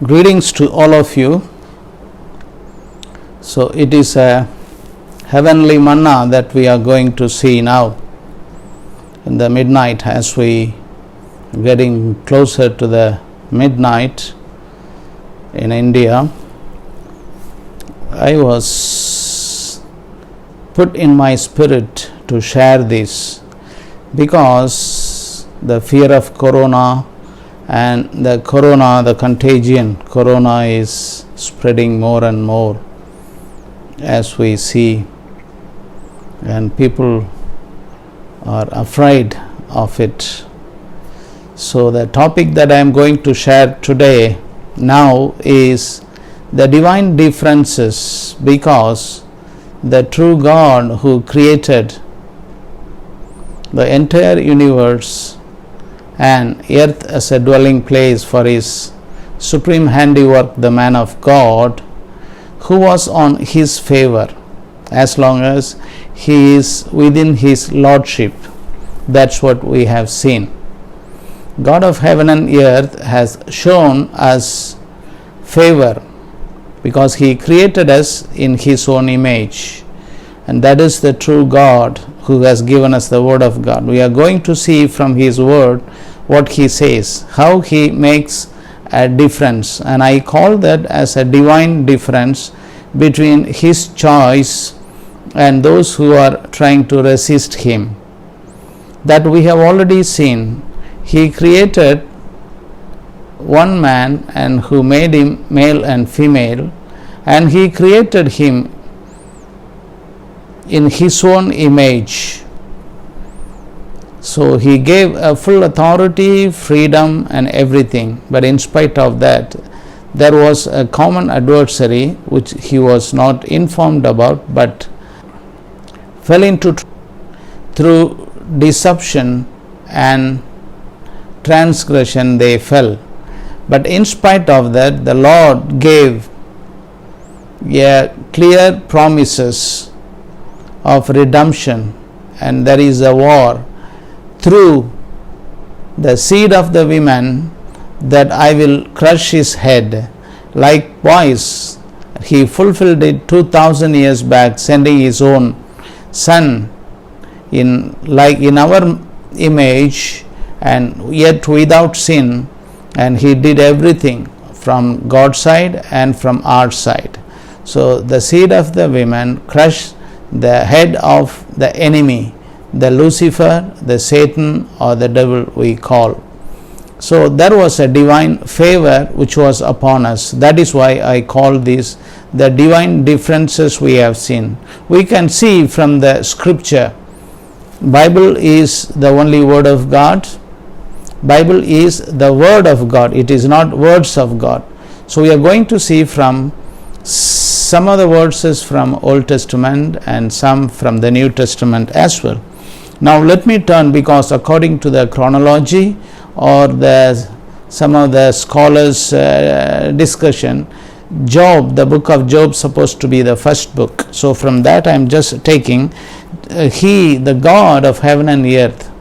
Greetings to all of you. So it is a heavenly manna that we are going to see now in the midnight as we getting closer to the midnight in India. I was put in my spirit to share this because the fear of corona and the contagion corona is spreading more and more as we see, and people are afraid of it. So the topic that I am going to share today now is the divine differences, because the true God who created the entire universe and earth as a dwelling place for his supreme handiwork, the man of God, who was on his favor as long as he is within his lordship. That's what we have seen. God of heaven and earth has shown us favor because he created us in his own image, and that is the true God who has given us the word of God. We are going to see from his word what he says, how he makes a difference, and I call that as a divine difference between his choice and those who are trying to resist him. That we have already seen. He created one man and who made him male and female, and he created him in his own image. So he gave a full authority, freedom and everything, but in spite of that there was a common adversary which he was not informed about, but fell into through deception and transgression they fell. But in spite of that, the Lord gave clear promises of redemption, and there is a war through the seed of the woman, that I will crush his head. Likewise, he fulfilled it 2000 years back, sending his own son in our image, and yet without sin, and he did everything from God's side and from our side. So the seed of the woman crushed the head of the enemy, the Lucifer, the Satan, or the devil we call. So there was a divine favor which was upon us. That is why I call this the divine differences we have seen. We can see from the scripture, Bible is the only word of God. Bible is the word of God. It is not words of God. So we are going to see from some of the verses from Old Testament and some from the New Testament as well. Now let me turn, because according to the chronology or some of the scholars' discussion, Job, the book of Job, supposed to be the first book. So from that I am just taking, he, the God of heaven and earth,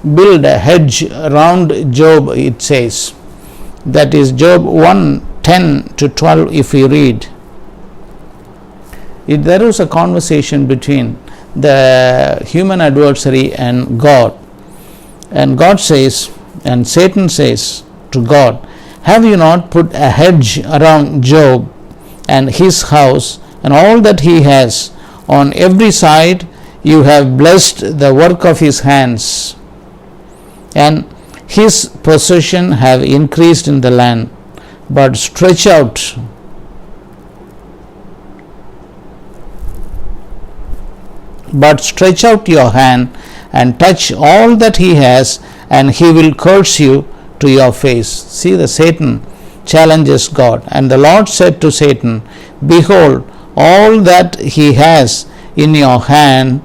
build a hedge around Job, it says. That is Job 1:10 to 12 if we read. There is a conversation between the human adversary and God. And God says, and Satan says to God, have you not put a hedge around Job and his house and all that he has? On every side you have blessed the work of his hands, and his possession have increased in the land. But stretch out your hand and touch all that he has, and he will curse you to your face. See, the Satan challenges God. And the Lord said to Satan, behold, all that he has in your hand,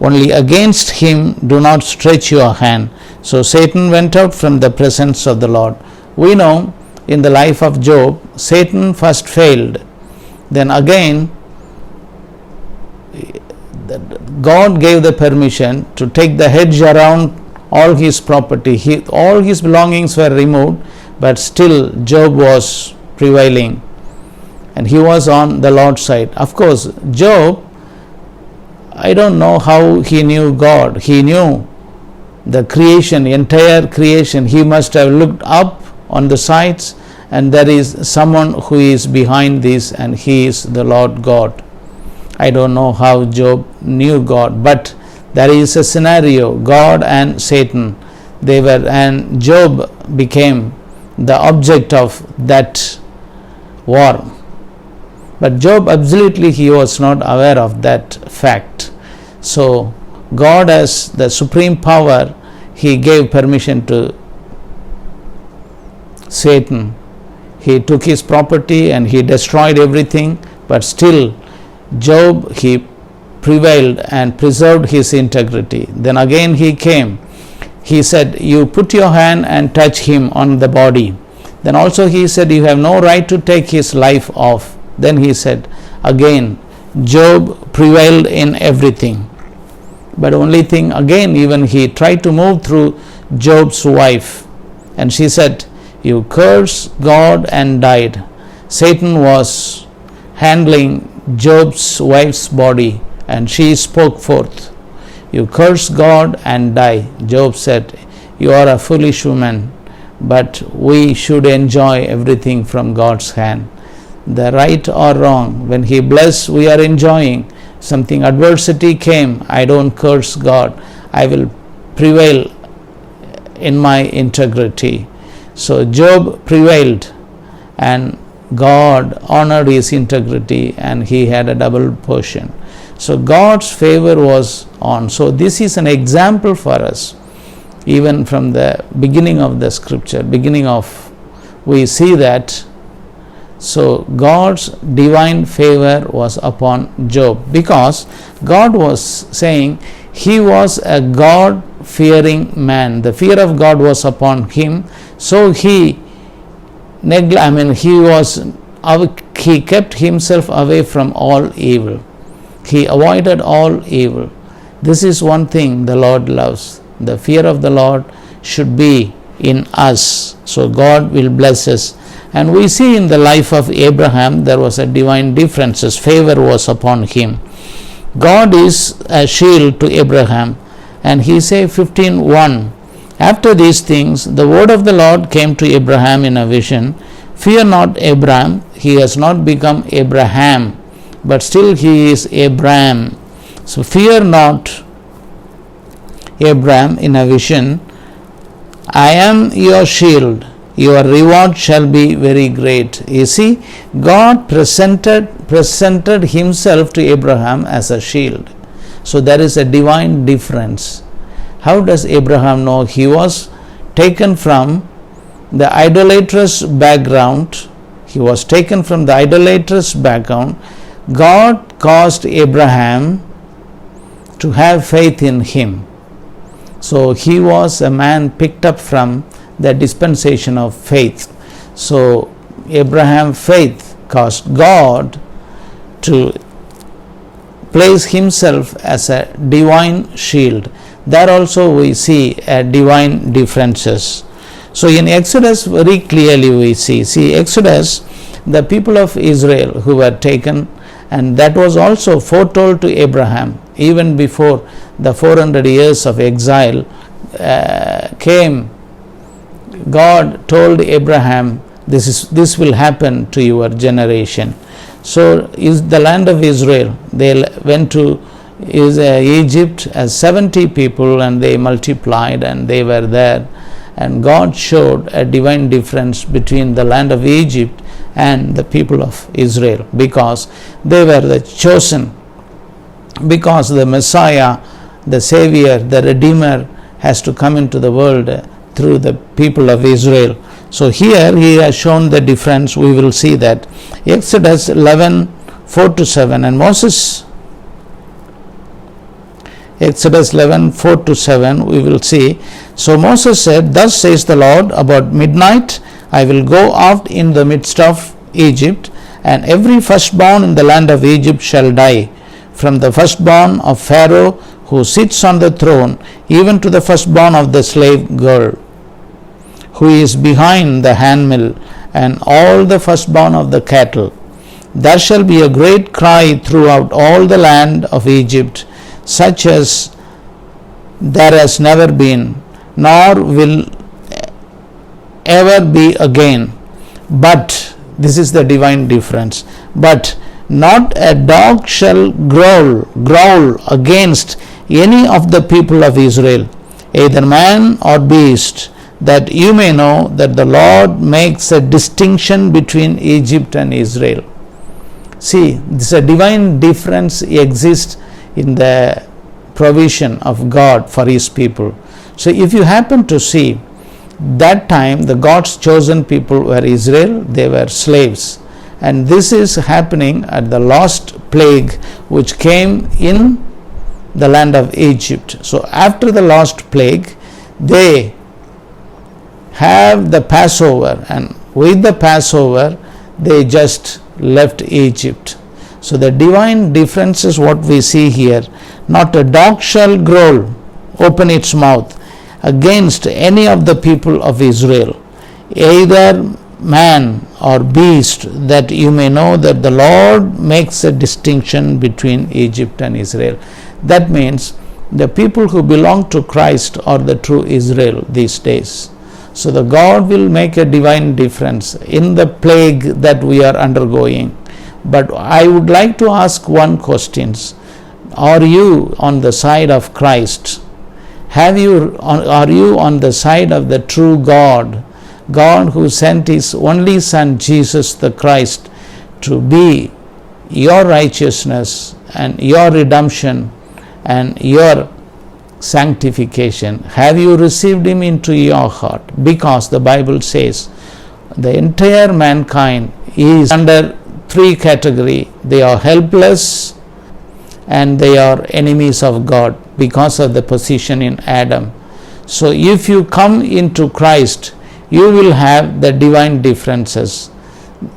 only against him do not stretch your hand. So Satan went out from the presence of the Lord. We know in the life of Job, Satan first failed. Then again, God gave the permission to take the hedge around all his property. All his belongings were removed, but still Job was prevailing, and he was on the Lord's side. Of course, Job, I don't know how he knew God. He knew the creation, entire creation. He must have looked up on the sides, and there is someone who is behind this, and he is the Lord God. I don't know how Job knew God, but there is a scenario, God and Satan, they were, and Job became the object of that war. But Job, absolutely, he was not aware of that fact. So God, as the supreme power, he gave permission to Satan. He took his property and he destroyed everything, but still Job, he prevailed and preserved his integrity. Then again he came. He said, you put your hand and touch him on the body. Then also he said, you have no right to take his life off. Then he said, again, Job prevailed in everything. But only thing, again, even he tried to move through Job's wife, and she said, you curse God and died. Satan was handling Job's wife's body, and she spoke forth, you curse God and die. Job said, you are a foolish woman, but we should enjoy everything from God's hand. The right or wrong, when he bless, we are enjoying. Something adversity came, I don't curse God, I will prevail in my integrity. So Job prevailed, and God honored his integrity, and he had a double portion. So God's favor was on. So this is an example for us, even from the beginning of the scripture, we see that. So God's divine favor was upon Job, because God was saying he was a God-fearing man. The fear of God was upon him. So he kept himself away from all evil. He avoided all evil. This is one thing the Lord loves. The fear of the Lord should be in us. So God will bless us. And we see in the life of Abraham, there was a divine difference. His favor was upon him. God is a shield to Abraham. And he said 15:1, after these things, the word of the Lord came to Abraham in a vision. Fear not, Abraham. He has not become Abraham, but still he is Abraham. So fear not, Abraham, in a vision. I am your shield. Your reward shall be very great. You see, God presented himself to Abraham as a shield. So there is a divine difference. How does Abraham know? He was taken from the idolatrous background. He was taken from the idolatrous background. God caused Abraham to have faith in him. So he was a man picked up from the dispensation of faith. So Abraham's faith caused God to place himself as a divine shield. There also we see divine differences. So in Exodus very clearly we see Exodus, the people of Israel who were taken, and that was also foretold to Abraham even before the 400 years of exile came. God told Abraham, this will happen to your generation. So is the land of Israel, they went to Egypt as 70 people, and they multiplied and they were there, and God showed a divine difference between the land of Egypt and the people of Israel, because they were the chosen, because the Messiah, the Savior, the Redeemer has to come into the world through the people of Israel. So here he has shown the difference. We will see that. Exodus 11:4-7, and Moses, Exodus 11:4-7, we will see. So Moses said, thus says the Lord, about midnight I will go out in the midst of Egypt, and every firstborn in the land of Egypt shall die, from the firstborn of Pharaoh who sits on the throne, even to the firstborn of the slave girl who is behind the handmill, and all the firstborn of the cattle. There shall be a great cry throughout all the land of Egypt, such as there has never been, nor will ever be again. But, this is the divine difference, but not a dog shall growl against any of the people of Israel, either man or beast, that you may know that the Lord makes a distinction between Egypt and Israel. See, this a divine difference exists in the provision of God for his people. So if you happen to see, that time the God's chosen people were Israel, they were slaves, and this is happening at the last plague which came in the land of Egypt. So after the last plague, they have the Passover, and with the Passover they just left Egypt. So the divine difference is what we see here. Not a dog shall growl, open its mouth against any of the people of Israel, either man or beast, that you may know that the Lord makes a distinction between Egypt and Israel. That means the people who belong to Christ are the true Israel these days. So the God will make a divine difference in the plague that we are undergoing. But I would like to ask one question. Are you on the side of Christ? Are you on the side of the true God? God who sent his only Son Jesus the Christ to be your righteousness and your redemption and your sanctification. Have you received him into your heart? Because the Bible says the entire mankind is under three categories. They are helpless and they are enemies of God because of the position in Adam. So if you come into Christ, you will have the divine differences.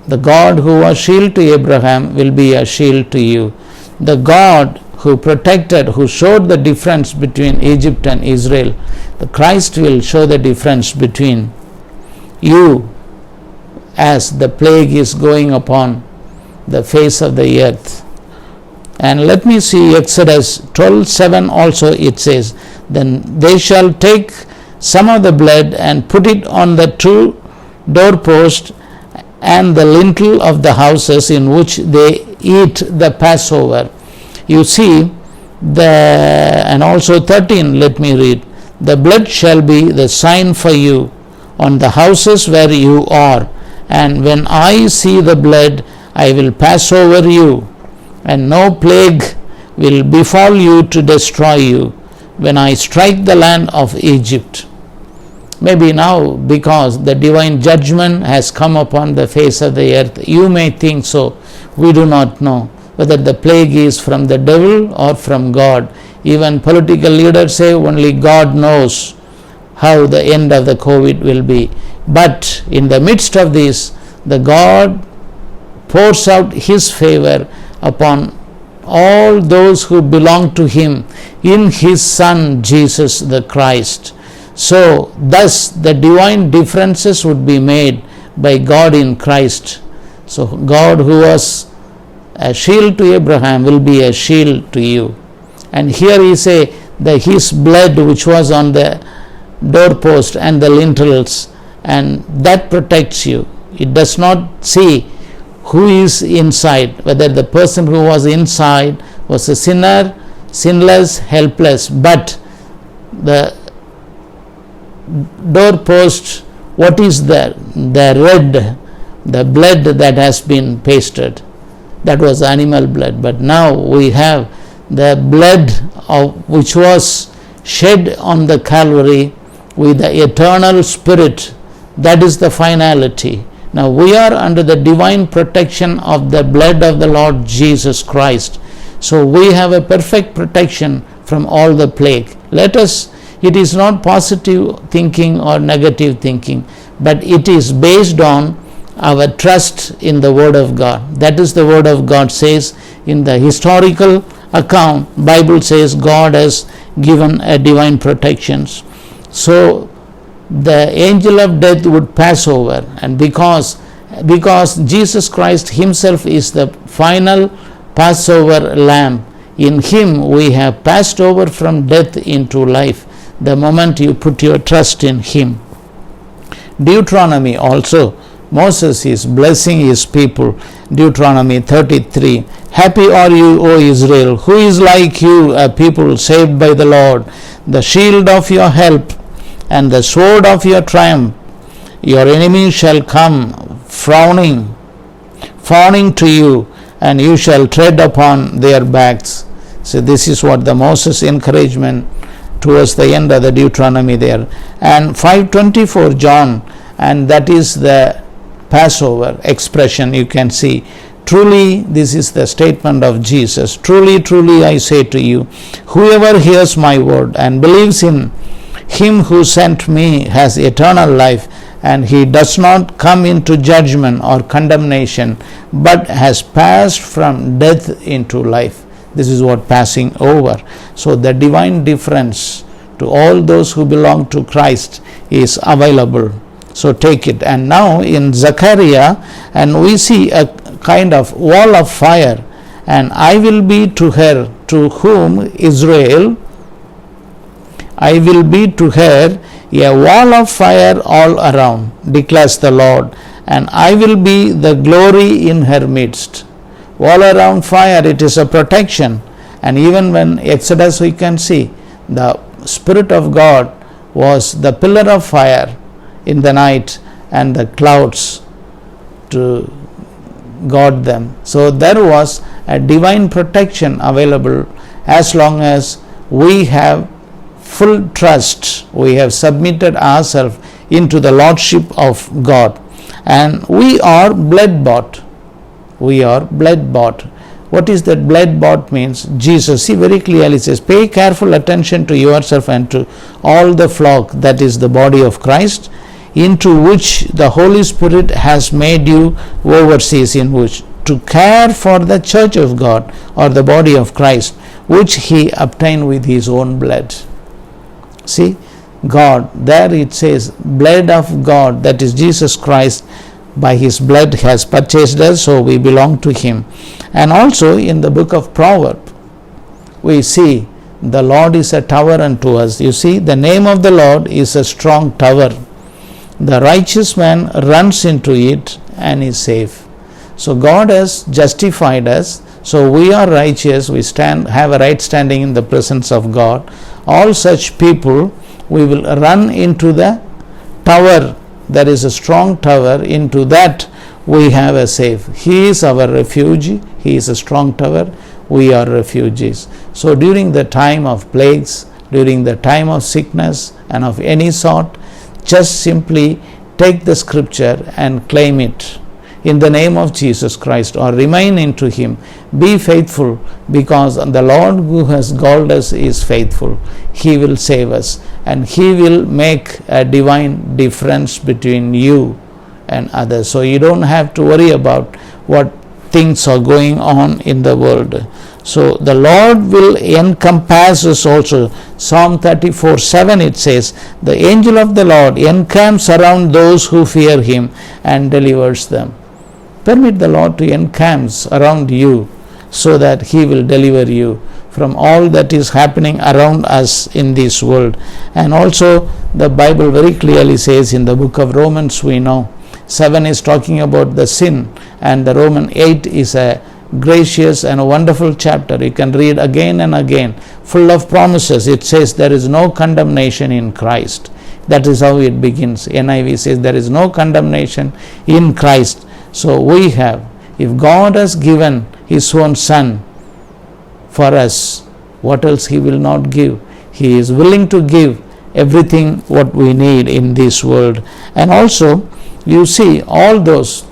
The God who was shield to Abraham will be a shield to you. The God who protected, who showed the difference between Egypt and Israel, the Christ will show the difference between you as the plague is going upon the face of the earth. And let me see Exodus 12:7 also. It says, then they shall take some of the blood and put it on the two doorposts and the lintel of the houses in which they eat the Passover. You see, and also 13, let me read. The blood shall be the sign for you on the houses where you are, and when I see the blood, I will pass over you, and no plague will befall you to destroy you when I strike the land of Egypt. Maybe now, because the divine judgment has come upon the face of the earth, you may think so. We do not know whether the plague is from the devil or from God. Even political leaders say only God knows how the end of the COVID will be. But in the midst of this, the God pours out his favor upon all those who belong to him in his Son Jesus the Christ. So thus the divine differences would be made by God in Christ. So God who was a shield to Abraham will be a shield to you. And here he say that his blood which was on the doorpost and the lintels, and that protects you. It does not see who is inside, whether the person who was inside was a sinner, sinless, helpless, but the doorpost, what is there? The red, the blood that has been pasted, that was animal blood. But now we have the blood of which was shed on the Calvary with the eternal Spirit. That is the finality. Now we are under the divine protection of the blood of the Lord Jesus Christ. So we have a perfect protection from all the plague. It is not positive thinking or negative thinking, but it is based on our trust in the Word of God. That is the Word of God says in the historical account. Bible says God has given a divine protections. So the angel of death would pass over, and because Jesus Christ himself is the final Passover lamb, in him we have passed over from death into life the moment you put your trust in him. Deuteronomy also, Moses is blessing his people. Deuteronomy 33, happy are you, O Israel, who is like you, a people saved by the Lord, the shield of your help and the sword of your triumph. Your enemies shall come fawning to you, and you shall tread upon their backs. So this is what the Moses encouragement towards the end of the Deuteronomy there. And 5:24 John, and that is the Passover expression. You can see, truly this is the statement of Jesus, truly, truly I say to you, whoever hears my word and believes in him who sent me has eternal life, and he does not come into judgment or condemnation, but has passed from death into life. This is what passing over. So the divine difference to all those who belong to Christ is available. So take it. And now in Zechariah, and we see a kind of wall of fire, and I will be to her, to whom Israel, I will be to her a wall of fire all around, declares the Lord, and I will be the glory in her midst. Wall around fire, it is a protection. And even when Exodus we can see, the Spirit of God was the pillar of fire in the night and the clouds to guard them. So there was a divine protection available as long as we have full trust, we have submitted ourselves into the Lordship of God. And we are blood bought. We are blood bought. What is that blood bought means? Jesus, see, very clearly says, pay careful attention to yourself and to all the flock, that is the body of Christ, into which the Holy Spirit has made you overseers, in which to care for the church of God, or the body of Christ, which he obtained with his own blood. See, God, there it says, blood of God, that is Jesus Christ, by his blood has purchased us, so we belong to him. And also in the book of Proverbs, we see the Lord is a tower unto us. You see, the name of the Lord is a strong tower. The righteous man runs into it and is safe. So God has justified us. So we are righteous. We have a right standing in the presence of God. All such people, we will run into the tower. There is a strong tower. Into that we have a safe. He is our refuge. He is a strong tower. We are refugees. So during the time of plagues, during the time of sickness and of any sort, just simply take the scripture and claim it in the name of Jesus Christ, or remain into him. Be faithful, because the Lord who has called us is faithful. He will save us, and he will make a divine difference between you and others. So you don't have to worry about what things are going on in the world. So the Lord will encompass us also. Psalm 34:7 it says, the angel of the Lord encamps around those who fear him and delivers them. Permit the Lord to encamp around you, so that he will deliver you from all that is happening around us in this world. And also the Bible very clearly says in the book of Romans, we know 7 is talking about the sin, and the Roman 8 is a gracious and a wonderful chapter. You can read again and again, full of promises. It says there is no condemnation in Christ. That is how it begins. NIV says there is no condemnation in Christ. So we have, if God has given his own Son for us, what else he will not give? He is willing to give everything what we need in this world. And also you see all those,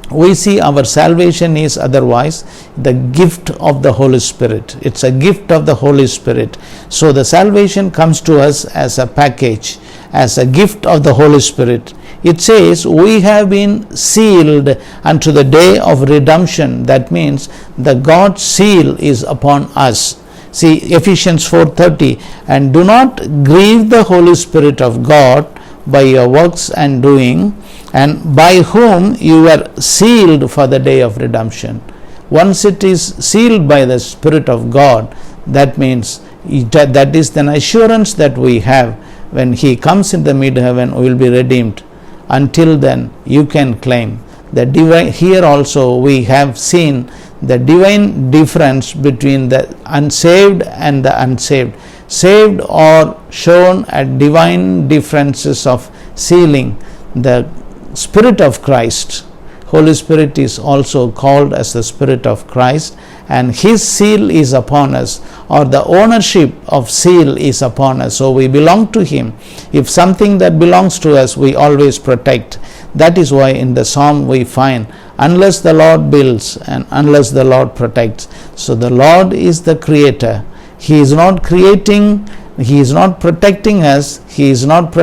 we see our salvation is otherwise the gift of the Holy Spirit. It's a gift of the Holy Spirit. So the salvation comes to us as a package, as a gift of the Holy Spirit. It says we have been sealed unto the day of redemption. That means the God seal is upon us. See Ephesians 4:30, and do not grieve the Holy Spirit of God, by your works and doing, and by whom you were sealed for the day of redemption. Once it is sealed by the Spirit of God, that means that is an assurance that we have. When He comes in the mid-heaven, we will be redeemed. Until then, you can claim the divine. Here also we have seen the divine difference between the unsaved and the unsaved. Saved are shown at divine differences of sealing. The Spirit of Christ, Holy Spirit, is also called as the Spirit of Christ, and His seal is upon us, or the ownership of seal is upon us. So we belong to Him. If something that belongs to us, we always protect. That is why in the psalm we find, unless the Lord builds and unless the Lord protects. So the Lord is the creator. He is not creating, He is not protecting us, He is not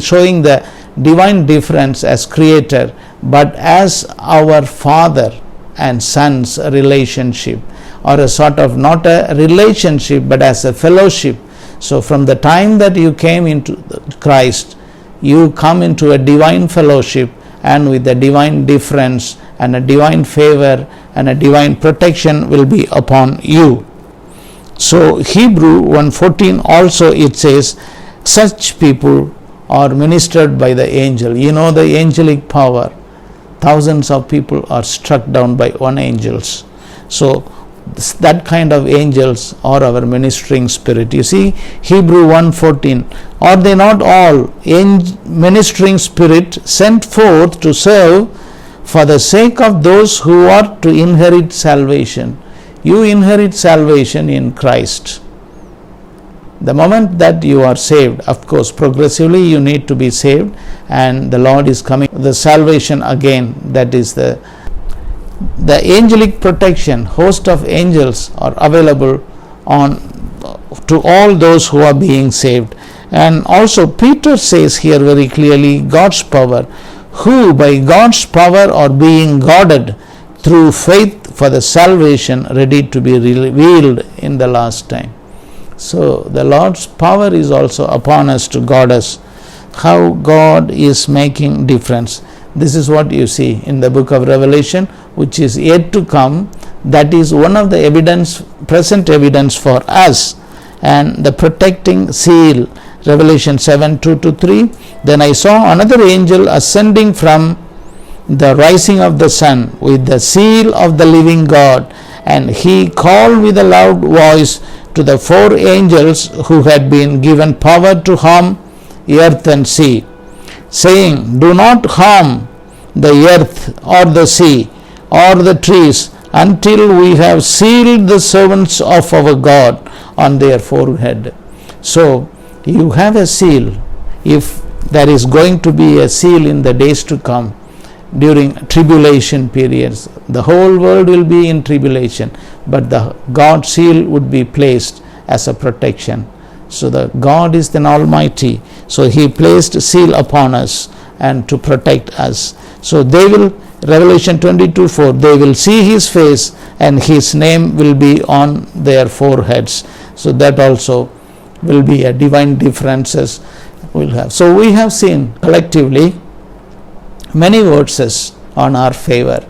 showing the divine difference as creator, but as our Father and Son's relationship, or a sort of, not a relationship, but as a fellowship. So from the time that you came into Christ, you come into a divine fellowship, and with a divine difference and a divine favor and a divine protection will be upon you. So Hebrew 1:14 also it says, such people are ministered by the angel. You know the angelic power. Thousands of people are struck down by one angel. So that kind of angels are our ministering spirit. You see, Hebrew 1:14, are they not all ministering spirit sent forth to serve for the sake of those who are to inherit salvation? You inherit salvation in Christ. The moment that you are saved, of course, progressively you need to be saved, and the Lord is coming. The salvation again, that is the angelic protection, host of angels are available to all those who are being saved. And also Peter says here very clearly, God's power, who by God's power are being guarded through faith for the salvation ready to be revealed in the last time. So the Lord's power is also upon us to guard us. How God is making difference. This is what you see in the book of Revelation, which is yet to come. That is one of the present evidence for us. And the protecting seal, Revelation 7:2-3. Then I saw another angel ascending from the rising of the sun with the seal of the living God, and he called with a loud voice to the four angels who had been given power to harm earth and sea, saying, do not harm the earth or the sea or the trees until we have sealed the servants of our God on their forehead. So you have a seal. If there is going to be a seal in the days to come, during tribulation periods, the whole world will be in tribulation, but the God seal would be placed as a protection. So the God is the Almighty, so He placed a seal upon us and to protect us. So they will, Revelation 22:4, they will see His face and His name will be on their foreheads. So that also will be a divine differences we'll have. So we have seen collectively many verses on our favor.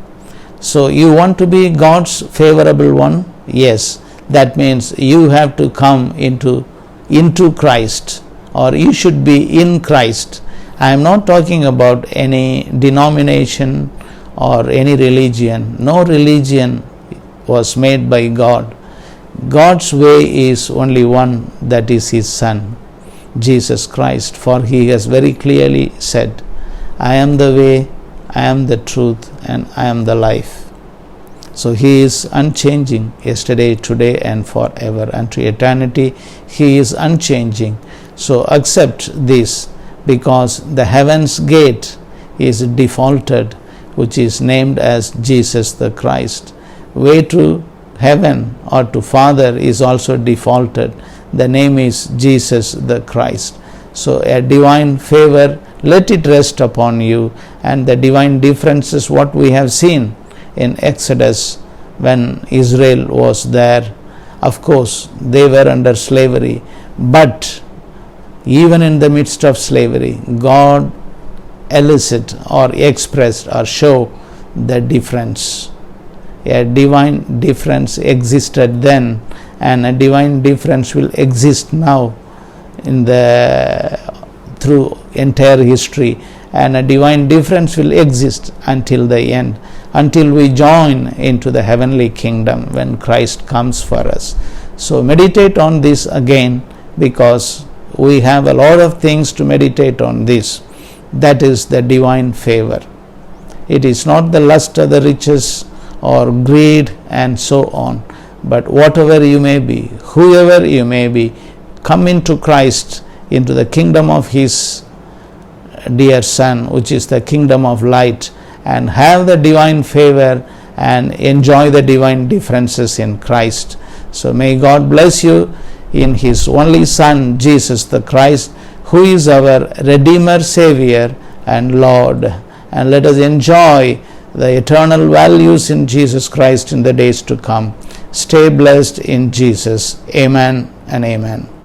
So you want to be God's favorable one? Yes. That means you have to come into Christ, or you should be in Christ. I am not talking about any denomination or any religion. No religion was made by God. God's way is only one, that is His Son, Jesus Christ. For He has very clearly said, I am the way, I am the truth, and I am the life. So He is unchanging, yesterday, today, and forever, unto eternity. He is unchanging. So accept this, because the heaven's gate is defaulted, which is named as Jesus the Christ. Way to heaven or to Father is also defaulted. The name is Jesus the Christ. So a divine favor, let it rest upon you. And the divine difference is what we have seen in Exodus when Israel was there. Of course, they were under slavery, but even in the midst of slavery, God elicit or expressed or show the difference. A divine difference existed then, and a divine difference will exist now through entire history, and a divine difference will exist until the end, until we join into the heavenly kingdom when Christ comes for us. So meditate on this again, because we have a lot of things to meditate on this. That is the divine favor. It is not the lust of the riches or greed and so on, but whatever you may be, whoever you may be, come into Christ, into the kingdom of His dear Son, which is the kingdom of light, and have the divine favor and enjoy the divine differences in Christ. So may God bless you in His only Son, Jesus the Christ, who is our Redeemer, Savior and Lord. And let us enjoy the eternal values in Jesus Christ in the days to come. Stay blessed in Jesus. Amen and amen.